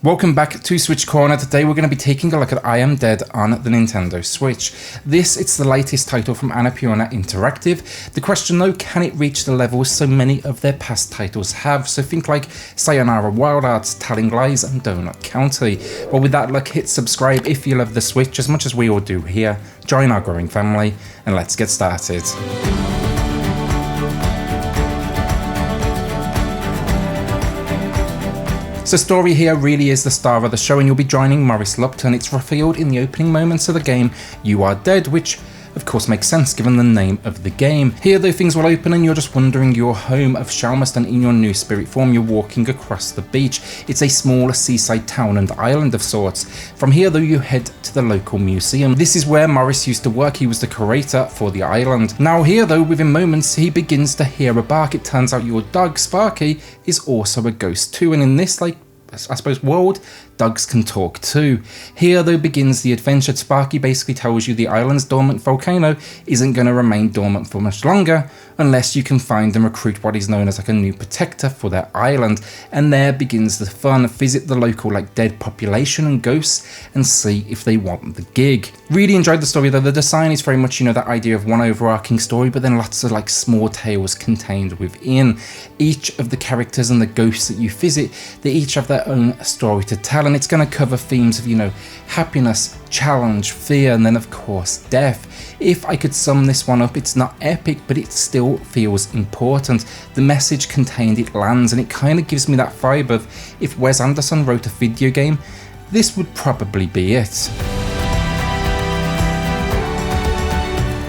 Welcome back to SwitchCorner. Today we're going to be taking a look at I Am Dead on the Nintendo Switch. It's the latest title from Annapurna Interactive. The question though, can it reach the levels so many of their past titles have? So think like Sayonara Wild Arts, Telling Lies and Donut County. Well, with that luck, hit subscribe if you love the Switch as much as we all do here. Join our growing family and let's get started. So story here really is the star of the show, and you'll be joining Maurice Lupton. It's revealed in the opening moments of the game, You Are Dead, which of course makes sense given the name of the game. Here though, things will open and you're just wandering your home of Shelmerston in your new spirit form. You're walking across the beach. It's a small seaside town and island of sorts. From here though, you head to the local museum. This is where Maurice used to work. He was the curator for the island. Now here though, within moments, he begins to hear a bark. It turns out your dog, Sparky, is also a ghost too, and in this, world, dogs can talk too. Here though begins the adventure. Sparky basically tells you the island's dormant volcano isn't going to remain dormant for much longer unless you can find and recruit what is known as a new protector for their island, and there begins the fun. Visit the local dead population and ghosts and see if they want the gig. Really enjoyed the story though. The design is very much that idea of one overarching story, but then lots of small tales contained within. Each of the characters and the ghosts that you visit, they each have their own story to tell, and it's going to cover themes of happiness, challenge, fear, and then of course death. If I could sum this one up, it's not epic, but it still feels important. The message contained, it lands, and it kind of gives me that vibe of if Wes Anderson wrote a video game, this would probably be it.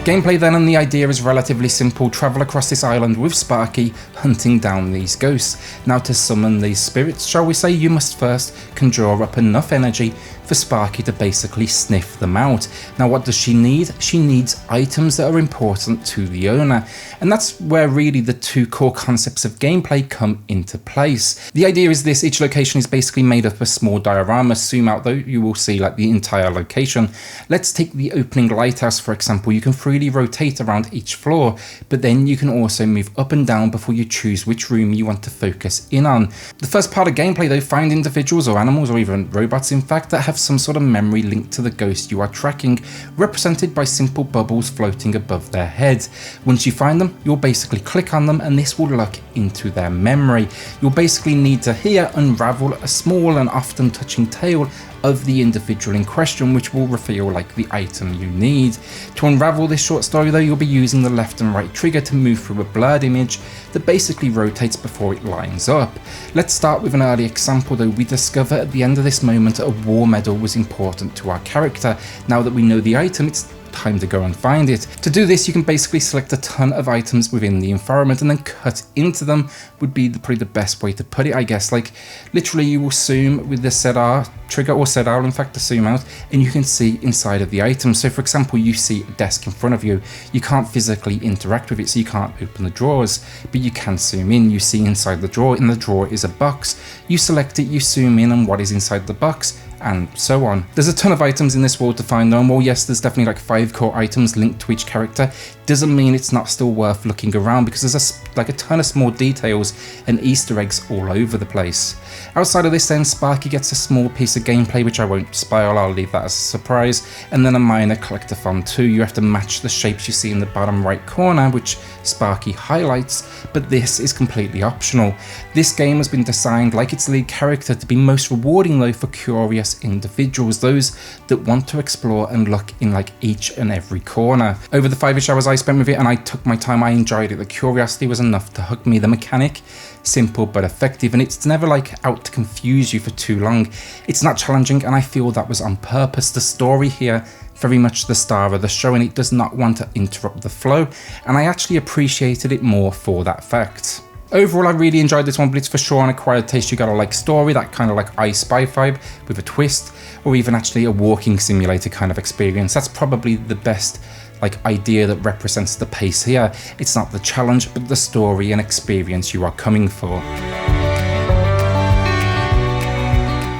Gameplay then, and the idea is relatively simple. Travel across this island with Sparky, hunting down these ghosts. Now to summon these spirits, shall we say, you must first conjure up enough energy for Sparky to basically sniff them out. Now what does she need? She needs items that are important to the owner, and that's where really the two core concepts of gameplay come into place. The idea is this: each location is basically made up of a small diorama. Zoom out though, you will see the entire location. Let's take the opening lighthouse for example. You can freely rotate around each floor, but then you can also move up and down before you choose which room you want to focus in on. The first part of gameplay though, find individuals or animals or even robots in fact that have some sort of memory linked to the ghost you are tracking, represented by simple bubbles floating above their heads. Once you find them, you'll basically click on them and this will look into their memory. You'll basically need to here unravel a small and often touching tale of the individual in question, which will reveal the item you need. To unravel this short story though, you'll be using the left and right trigger to move through a blurred image that basically rotates before it lines up. Let's start with an early example though. We discover at the end of this moment a war medal was important to our character. Now that we know the item, it's time to go and find it. To do this, you can basically select a ton of items within the environment and then cut into them would be probably the best way to put it, I guess. Literally you will zoom with the ZR trigger, or ZR in fact, to zoom out, and you can see inside of the item. So for example, you see a desk in front of you. You can't physically interact with it, so you can't open the drawers, but you can zoom in. You see inside the drawer. In the drawer is a box. You select it, you zoom in on what is inside the box, and so on. There's a ton of items in this world to find though, and while yes, there's definitely 5 core items linked to each character, doesn't mean it's not still worth looking around, because there's a ton of small details and Easter eggs all over the place. Outside of this then, Sparky gets a small piece of gameplay which I won't spoil, I'll leave that as a surprise, and then a minor collectathon too. You have to match the shapes you see in the bottom right corner, which Sparky highlights, but this is completely optional. This game has been designed, like its lead character, to be most rewarding though for curious individuals, those that want to explore and look in each and every corner. Over the 5ish hours I spent with it, and I took my time, I enjoyed it. The curiosity was enough to hook me. The mechanic, simple but effective, and it's never out to confuse you for too long. It's not challenging, and I feel that was on purpose. The story here, very much the star of the show, and it does not want to interrupt the flow, and I actually appreciated it more for that fact. Overall, I really enjoyed this one, but it's for sure an acquired taste. You gotta story, that kind of I Spy vibe with a twist, or even actually a walking simulator kind of experience. That's probably the best idea that represents the pace here. It's not the challenge, but the story and experience you are coming for.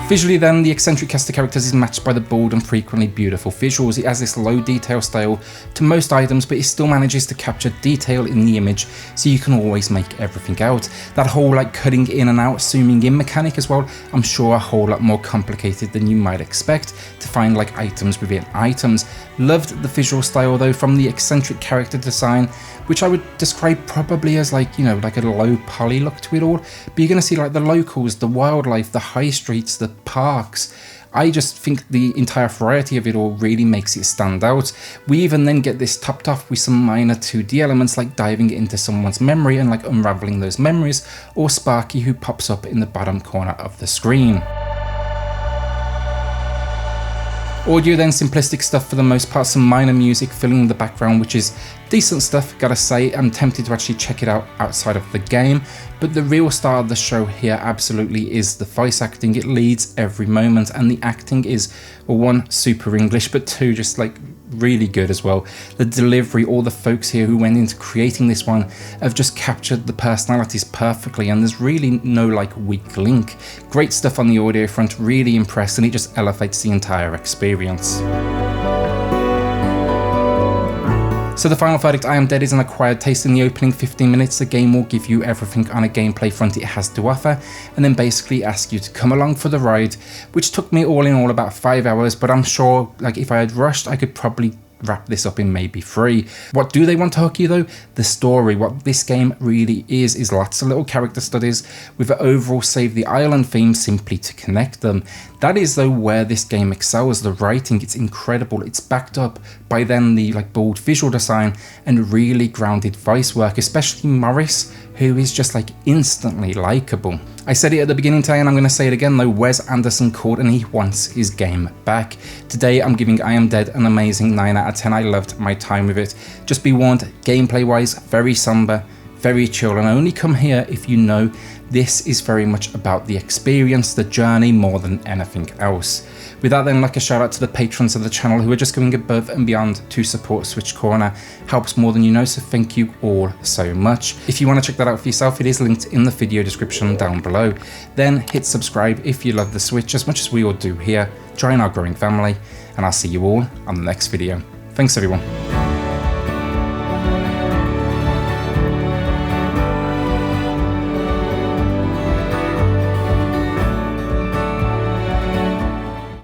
Visually then, the eccentric cast of characters is matched by the bold and frequently beautiful visuals. It has this low detail style to most items, but it still manages to capture detail in the image, so you can always make everything out. That whole like cutting in and out, zooming in mechanic as well, I'm sure a whole lot more complicated than you might expect to find like items within items. Loved the visual style though from the eccentric character design, which I would describe probably as like, you know, like a low poly look to it all. But you're going to see like the locals, the wildlife, the high streets, the parks. I just think the entire variety of it all really makes it stand out. We even then get this topped off with some minor 2D elements like diving into someone's memory and like unraveling those memories, or Sparky who pops up in the bottom corner of the screen. Audio then, simplistic stuff for the most part, some minor music filling the background, which is decent stuff, gotta say. I'm tempted to actually check it out outside of the game, but the real star of the show here absolutely is the voice acting. It leads every moment, and the acting is, well, one, super English, but two, just like really good as well. The delivery, all the folks here who went into creating this one have just captured the personalities perfectly, and there's really no like weak link. Great stuff on the audio front, really impressed, and it just elevates the entire experience. So the final verdict, I Am Dead is an acquired taste. In the opening 15 minutes, the game will give you everything on a gameplay front it has to offer, and then basically ask you to come along for the ride, which took me all in all about 5 hours, but I'm sure like if I had rushed, I could probably wrap this up in maybe 3. What do they want to hook you though? The story. What this game really is lots of little character studies with an overall save the island theme simply to connect them. That is though where this game excels. The writing, it's incredible. It's backed up by then the like bold visual design and really grounded voice work, especially Morris, who is just like instantly likable. I said it at the beginning today and I'm going to say it again though, Wes Anderson called and he wants his game back. Today I'm giving I Am Dead an amazing 9 out of 10. I loved my time with it. Just be warned, gameplay wise, very somber, very chill, and only come here if you know this is very much about the experience, the journey, more than anything else. With that then, like a shout out to the patrons of the channel who are just going above and beyond to support SwitchCorner. Helps more than you know, so thank you all so much. If you want to check that out for yourself, it is linked in the video description down below. Then hit subscribe if you love the Switch as much as we all do here. Join our growing family, and I'll see you all on the next video. Thanks everyone.